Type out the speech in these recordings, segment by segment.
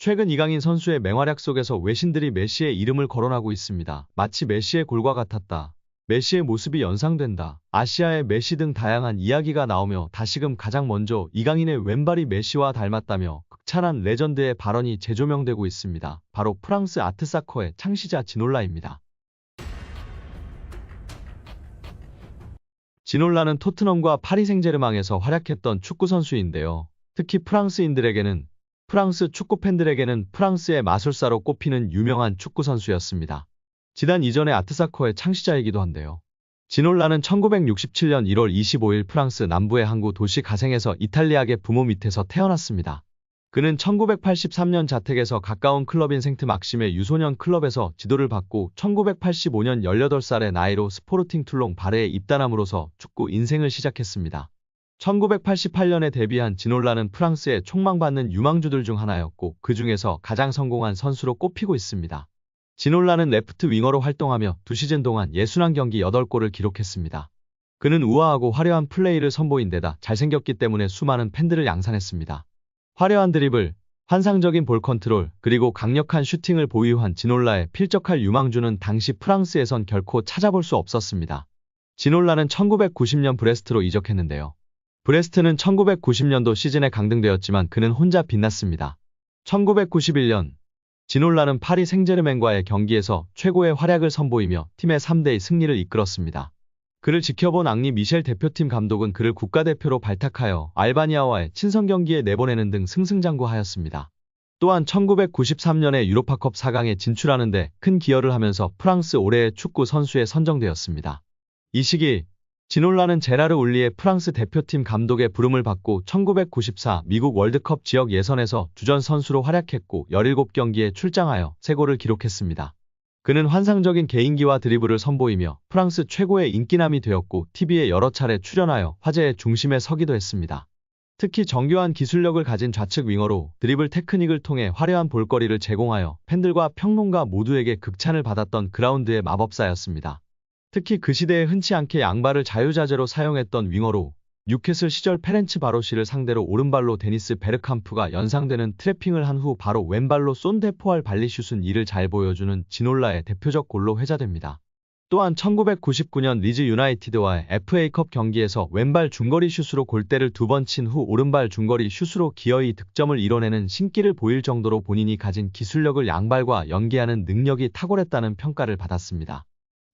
최근 이강인 선수의 맹활약 속에서 외신들이 메시의 이름을 거론하고 있습니다. 마치 메시의 골과 같았다. 메시의 모습이 연상된다. 아시아의 메시 등 다양한 이야기가 나오며 다시금 가장 먼저 이강인의 왼발이 메시와 닮았다며 극찬한 레전드의 발언이 재조명되고 있습니다. 바로 프랑스 아트사커의 창시자 지놀라입니다. 지놀라는 토트넘과 파리 생제르맹에서 활약했던 축구 선수인데요. 특히 프랑스 축구 팬들에게는 프랑스의 마술사로 꼽히는 유명한 축구 선수였습니다. 지단 이전의 아트사커의 창시자이기도 한데요. 지놀라는 1967년 1월 25일 프랑스 남부의 항구 도시 가생에서 이탈리아계 부모 밑에서 태어났습니다. 그는 1983년 자택에서 가까운 클럽인 생트 막심의 유소년 클럽에서 지도를 받고 1985년 18살의 나이로 스포르팅 툴롱 바레에 입단함으로써 축구 인생을 시작했습니다. 1988년에 데뷔한 지놀라는 프랑스의 촉망받는 유망주들 중 하나였고 그 중에서 가장 성공한 선수로 꼽히고 있습니다. 지놀라는 레프트 윙어로 활동하며 2시즌 동안 61경기 8골을 기록했습니다. 그는 우아하고 화려한 플레이를 선보인 데다 잘생겼기 때문에 수많은 팬들을 양산했습니다. 화려한 드리블, 환상적인 볼 컨트롤, 그리고 강력한 슈팅을 보유한 지놀라의 필적할 유망주는 당시 프랑스에선 결코 찾아볼 수 없었습니다. 지놀라는 1990년 브레스트로 이적했는데요. 브레스트는 1990년도 시즌에 강등되었지만 그는 혼자 빛났습니다. 1991년 지놀라는 파리 생제르맹과의 경기에서 최고의 활약을 선보이며 팀의 3대2 승리를 이끌었습니다. 그를 지켜본 앙리 미셸 대표팀 감독은 그를 국가대표로 발탁하여 알바니아와의 친선 경기에 내보내는 등 승승장구하였습니다. 또한 1993년에 유로파컵 4강에 진출하는 데 큰 기여를 하면서 프랑스 올해의 축구 선수에 선정되었습니다. 이 시기 지놀라는 제라르 울리의 프랑스 대표팀 감독의 부름을 받고 1994 미국 월드컵 지역 예선에서 주전 선수로 활약했고 17경기에 출장하여 3골을 기록했습니다. 그는 환상적인 개인기와 드리블을 선보이며 프랑스 최고의 인기남이 되었고 TV에 여러 차례 출연하여 화제의 중심에 서기도 했습니다. 특히 정교한 기술력을 가진 좌측 윙어로 드리블 테크닉을 통해 화려한 볼거리를 제공하여 팬들과 평론가 모두에게 극찬을 받았던 그라운드의 마법사였습니다. 특히 그 시대에 흔치 않게 양발을 자유자재로 사용했던 윙어로 뉴캐슬 시절 페렌츠 바로시를 상대로 오른발로 데니스 베르캄프가 연상되는 트래핑을 한 후 바로 왼발로 쏜 데포알 발리슛은 이를 잘 보여주는 지놀라의 대표적 골로 회자됩니다. 또한 1999년 리즈 유나이티드와의 FA컵 경기에서 왼발 중거리 슛으로 골대를 2번 친 후 오른발 중거리 슛으로 기어이 득점을 이뤄내는 신기를 보일 정도로 본인이 가진 기술력을 양발과 연계하는 능력이 탁월했다는 평가를 받았습니다.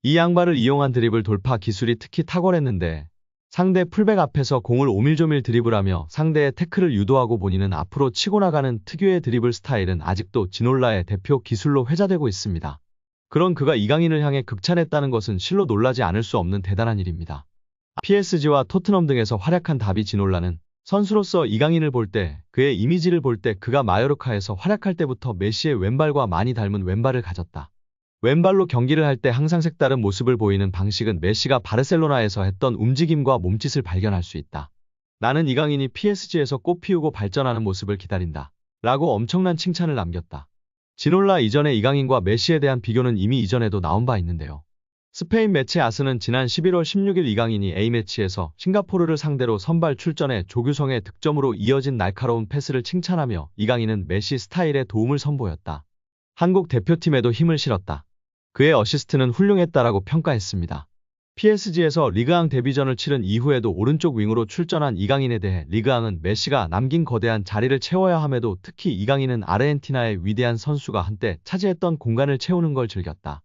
이 양발을 이용한 드리블 돌파 기술이 특히 탁월했는데 상대 풀백 앞에서 공을 오밀조밀 드리블하며 상대의 태클을 유도하고 본인은 앞으로 치고 나가는 특유의 드리블 스타일은 아직도 지놀라의 대표 기술로 회자되고 있습니다. 그런 그가 이강인을 향해 극찬했다는 것은 실로 놀라지 않을 수 없는 대단한 일입니다. PSG와 토트넘 등에서 활약한 다비 지놀라는 선수로서 이강인을 볼 때, 그의 이미지를 볼 때 그가 마요르카에서 활약할 때부터 메시의 왼발과 많이 닮은 왼발을 가졌다. 왼발로 경기를 할 때 항상 색다른 모습을 보이는 방식은 메시가 바르셀로나에서 했던 움직임과 몸짓을 발견할 수 있다. 나는 이강인이 PSG에서 꽃피우고 발전하는 모습을 기다린다. 라고 엄청난 칭찬을 남겼다. 지놀라 이전의 이강인과 메시에 대한 비교는 이미 이전에도 나온 바 있는데요. 스페인 매체 아스는 지난 11월 16일 이강인이 A매치에서 싱가포르를 상대로 선발 출전해 조규성의 득점으로 이어진 날카로운 패스를 칭찬하며 이강인은 메시 스타일의 도움을 선보였다. 한국 대표팀에도 힘을 실었다. 그의 어시스트는 훌륭했다라고 평가했습니다. PSG에서 리그앙 데뷔전을 치른 이후에도 오른쪽 윙으로 출전한 이강인에 대해 리그앙은 메시가 남긴 거대한 자리를 채워야 함에도 특히 이강인은 아르헨티나의 위대한 선수가 한때 차지했던 공간을 채우는 걸 즐겼다.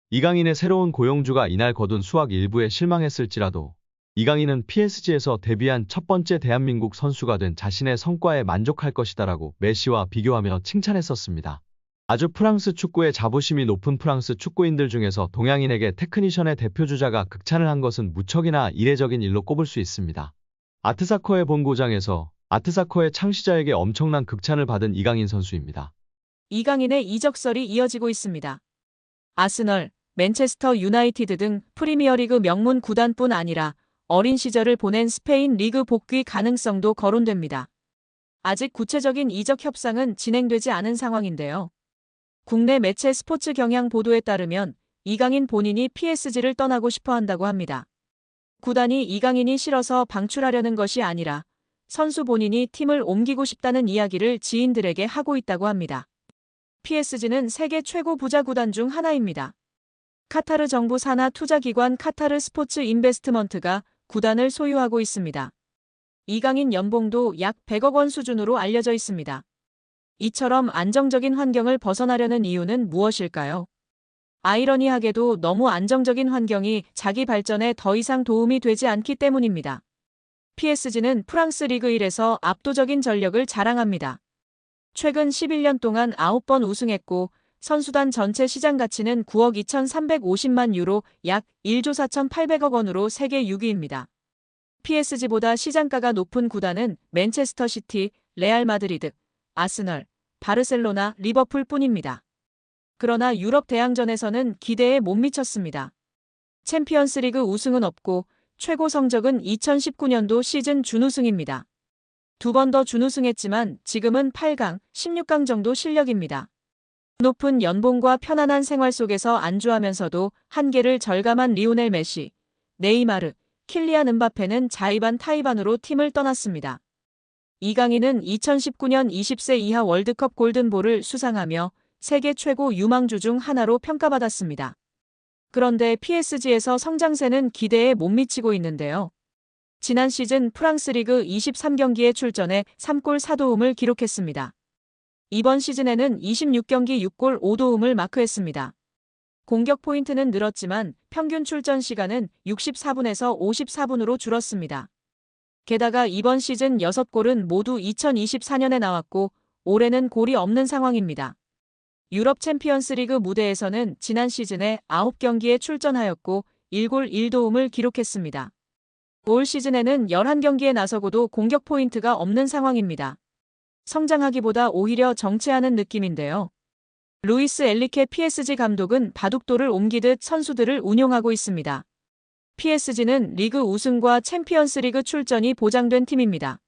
이강인의 새로운 고용주가 이날 거둔 수확 일부에 실망했을지라도 이강인은 PSG에서 데뷔한 첫 번째 대한민국 선수가 된 자신의 성과에 만족할 것이다라고 메시와 비교하며 칭찬했었습니다. 아주 프랑스 축구의 자부심이 높은 프랑스 축구인들 중에서 동양인에게 테크니션의 대표주자가 극찬을 한 것은 무척이나 이례적인 일로 꼽을 수 있습니다. 아트사커의 본고장에서 아트사커의 창시자에게 엄청난 극찬을 받은 이강인 선수입니다. 이강인의 이적설이 이어지고 있습니다. 아스널, 맨체스터 유나이티드 등 프리미어리그 명문 구단뿐 아니라 어린 시절을 보낸 스페인 리그 복귀 가능성도 거론됩니다. 아직 구체적인 이적 협상은 진행되지 않은 상황인데요. 국내 매체 스포츠 경향 보도에 따르면 이강인 본인이 PSG를 떠나고 싶어 한다고 합니다. 구단이 이강인이 싫어서 방출하려는 것이 아니라 선수 본인이 팀을 옮기고 싶다는 이야기를 지인들에게 하고 있다고 합니다. PSG는 세계 최고 부자 구단 중 하나입니다. 카타르 정부 산하 투자기관 카타르 스포츠 인베스트먼트가 구단을 소유하고 있습니다. 이강인 연봉도 약 100억 원 수준으로 알려져 있습니다. 이처럼 안정적인 환경을 벗어나려는 이유는 무엇일까요? 아이러니하게도 너무 안정적인 환경이 자기 발전에 더 이상 도움이 되지 않기 때문입니다. PSG는 프랑스 리그 1에서 압도적인 전력을 자랑합니다. 최근 11년 동안 9번 우승했고 선수단 전체 시장 가치는 9억 2,350만 유로 약 1조 4,800억 원으로 세계 6위입니다. PSG보다 시장가가 높은 구단은 맨체스터 시티, 레알 마드리드, 아스널, 바르셀로나, 리버풀 뿐입니다. 그러나 유럽 대항전에서는 기대에 못 미쳤습니다. 챔피언스리그 우승은 없고 최고 성적은 2019년도 시즌 준우승입니다. 두 번 더 준우승했지만 지금은 8강, 16강 정도 실력입니다. 높은 연봉과 편안한 생활 속에서 안주하면서도 한계를 절감한 리오넬 메시, 네이마르, 킬리안 은바페는 자의반 타의반으로 팀을 떠났습니다. 이강인은 2019년 20세 이하 월드컵 골든볼을 수상하며 세계 최고 유망주 중 하나로 평가받았습니다. 그런데 PSG에서 성장세는 기대에 못 미치고 있는데요. 지난 시즌 프랑스 리그 23경기에 출전해 3골 4도움을 기록했습니다. 이번 시즌에는 26경기 6골 5도움을 마크했습니다. 공격 포인트는 늘었지만 평균 출전 시간은 64분에서 54분으로 줄었습니다. 게다가 이번 시즌 6골은 모두 2024년에 나왔고 올해는 골이 없는 상황입니다. 유럽 챔피언스리그 무대에서는 지난 시즌에 9경기에 출전하였고 1골 1도움을 기록했습니다. 올 시즌에는 11경기에 나서고도 공격 포인트가 없는 상황입니다. 성장하기보다 오히려 정체하는 느낌인데요. 루이스 엘리케 PSG 감독은 바둑돌을 옮기듯 선수들을 운용하고 있습니다. PSG는 리그 우승과 챔피언스리그 출전이 보장된 팀입니다.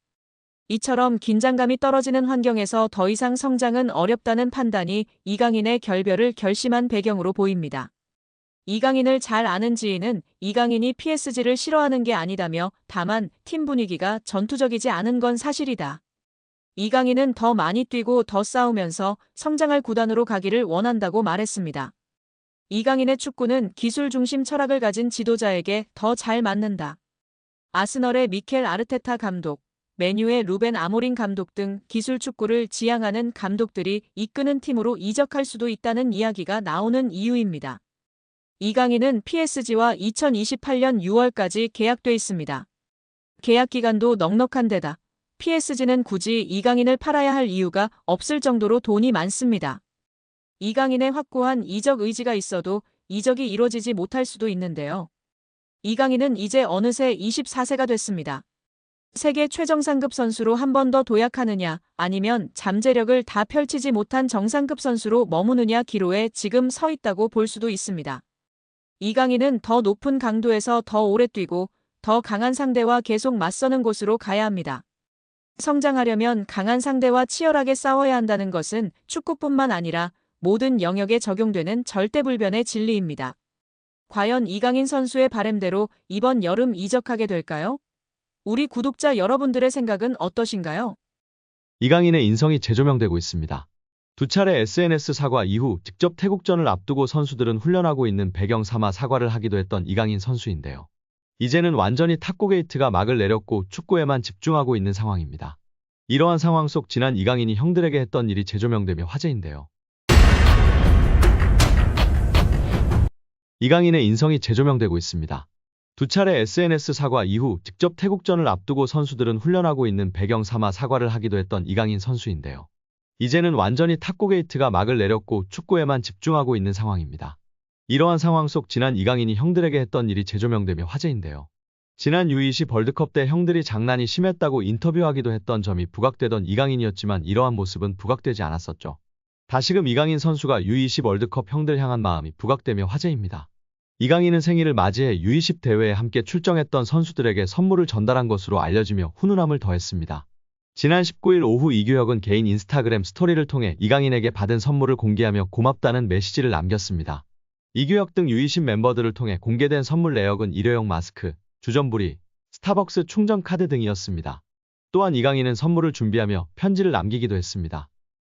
이처럼 긴장감이 떨어지는 환경에서 더 이상 성장은 어렵다는 판단이 이강인의 결별을 결심한 배경으로 보입니다. 이강인을 잘 아는 지인은 이강인이 PSG를 싫어하는 게 아니다며 다만 팀 분위기가 전투적이지 않은 건 사실이다. 이강인은 더 많이 뛰고 더 싸우면서 성장할 구단으로 가기를 원한다고 말했습니다. 이강인의 축구는 기술 중심 철학을 가진 지도자에게 더 잘 맞는다. 아스널의 미켈 아르테타 감독, 맨유의 루벤 아모린 감독 등 기술 축구를 지향하는 감독들이 이끄는 팀으로 이적할 수도 있다는 이야기가 나오는 이유입니다. 이강인은 PSG와 2028년 6월까지 계약돼 있습니다. 계약 기간도 넉넉한 데다 PSG는 굳이 이강인을 팔아야 할 이유가 없을 정도로 돈이 많습니다. 이강인의 확고한 이적 의지가 있어도 이적이 이뤄지지 못할 수도 있는데요. 이강인은 이제 어느새 24세가 됐습니다. 세계 최정상급 선수로 한 번 더 도약하느냐 아니면 잠재력을 다 펼치지 못한 정상급 선수로 머무느냐 기로에 지금 서 있다고 볼 수도 있습니다. 이강인은 더 높은 강도에서 더 오래 뛰고 더 강한 상대와 계속 맞서는 곳으로 가야 합니다. 성장하려면 강한 상대와 치열하게 싸워야 한다는 것은 축구뿐만 아니라 모든 영역에 적용되는 절대불변의 진리입니다. 과연 이강인 선수의 바람대로 이번 여름 이적하게 될까요? 우리 구독자 여러분들의 생각은 어떠신가요? 이강인의 인성이 재조명되고 있습니다. 두 차례 SNS 사과 이후 직접 태국전을 앞두고 선수들은 훈련하고 있는 배경 삼아 사과를 하기도 했던 이강인 선수인데요. 이제는 완전히 탁구 게이트가 막을 내렸고 축구에만 집중하고 있는 상황입니다. 이러한 상황 속 지난 이강인이 형들에게 했던 일이 재조명되며 화제인데요. 이강인의 인성이 재조명되고 있습니다. 두 차례 SNS 사과 이후 직접 태국전을 앞두고 선수들은 훈련하고 있는 배경 삼아 사과를 하기도 했던 이강인 선수인데요. 이제는 완전히 탁구 게이트가 막을 내렸고 축구에만 집중하고 있는 상황입니다. 이러한 상황 속 지난 이강인이 형들에게 했던 일이 재조명되며 화제인데요. 지난 U20 월드컵 때 형들이 장난이 심했다고 인터뷰하기도 했던 점이 부각되던 이강인이었지만 이러한 모습은 부각되지 않았었죠. 다시금 이강인 선수가 U20 월드컵 형들 향한 마음이 부각되며 화제입니다. 이강인은 생일을 맞이해 U20 대회에 함께 출정했던 선수들에게 선물을 전달한 것으로 알려지며 훈훈함을 더했습니다. 지난 19일 오후 이규혁은 개인 인스타그램 스토리를 통해 이강인에게 받은 선물을 공개하며 고맙다는 메시지를 남겼습니다. 이규혁 등 U20 멤버들을 통해 공개된 선물 내역은 일회용 마스크, 주전부리, 스타벅스 충전 카드 등이었습니다. 또한 이강인은 선물을 준비하며 편지를 남기기도 했습니다.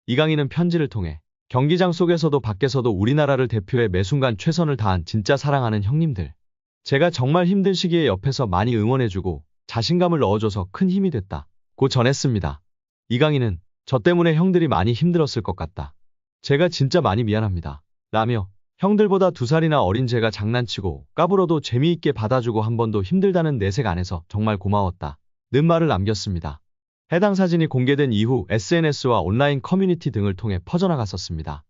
이강인은 편지를 통해 경기장 속에서도 밖에서도 우리나라를 대표해 매 순간 최선을 다한 진짜 사랑하는 형님들. 제가 정말 힘든 시기에 옆에서 많이 응원해주고 자신감을 넣어줘서 큰 힘이 됐다. 고 전했습니다. 이강인은 저 때문에 형들이 많이 힘들었을 것 같다. 제가 진짜 많이 미안합니다. 라며 형들보다 2살이나 어린 제가 장난치고 까불어도 재미있게 받아주고 한 번도 힘들다는 내색 안 해서 정말 고마웠다. 는 말을 남겼습니다. 해당 사진이 공개된 이후 SNS와 온라인 커뮤니티 등을 통해 퍼져나갔었습니다.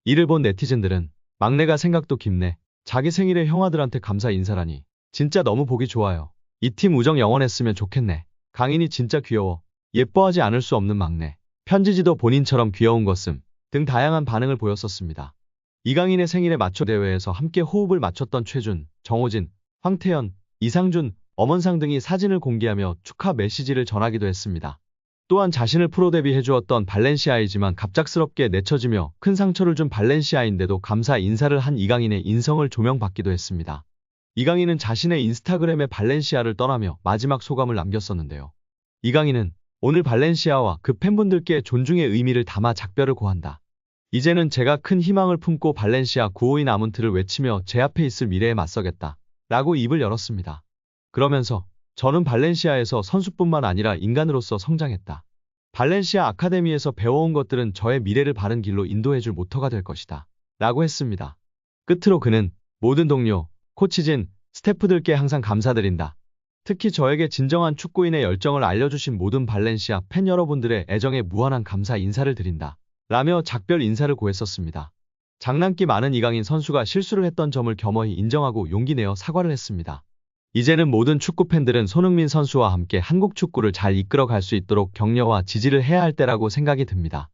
이를 본 네티즌들은 막내가 생각도 깊네. 자기 생일에 형아들한테 감사 인사라니. 진짜 너무 보기 좋아요. 이 팀 우정 영원했으면 좋겠네. 강인이 진짜 귀여워. 예뻐하지 않을 수 없는 막내. 편지지도 본인처럼 귀여운 것음 등 다양한 반응을 보였었습니다. 이강인의 생일에 맞춰 대회에서 함께 호흡을 맞췄던 최준, 정호진, 황태현, 이상준, 엄원상 등이 사진을 공개하며 축하 메시지를 전하기도 했습니다. 또한 자신을 프로 데뷔해주었던 발렌시아이지만 갑작스럽게 내쳐지며 큰 상처를 준 발렌시아인데도 감사 인사를 한 이강인의 인성을 조명받기도 했습니다. 이강인은 자신의 인스타그램에 발렌시아를 떠나며 마지막 소감을 남겼었는데요. 이강인은 오늘 발렌시아와 그 팬분들께 존중의 의미를 담아 작별을 고한다. 이제는 제가 큰 희망을 품고 발렌시아 952 아문트를 외치며 제 앞에 있을 미래에 맞서겠다. 라고 입을 열었습니다. 그러면서 저는 발렌시아에서 선수뿐만 아니라 인간으로서 성장했다. 발렌시아 아카데미에서 배워온 것들은 저의 미래를 바른 길로 인도해줄 모터가 될 것이다. 라고 했습니다. 끝으로 그는 모든 동료, 코치진, 스태프들께 항상 감사드린다. 특히 저에게 진정한 축구인의 열정을 알려주신 모든 발렌시아 팬 여러분들의 애정에 무한한 감사 인사를 드린다. 라며 작별 인사를 고했었습니다. 장난기 많은 이강인 선수가 실수를 했던 점을 겸허히 인정하고 용기 내어 사과를 했습니다. 이제는 모든 축구팬들은 손흥민 선수와 함께 한국 축구를 잘 이끌어갈 수 있도록 격려와 지지를 해야 할 때라고 생각이 듭니다.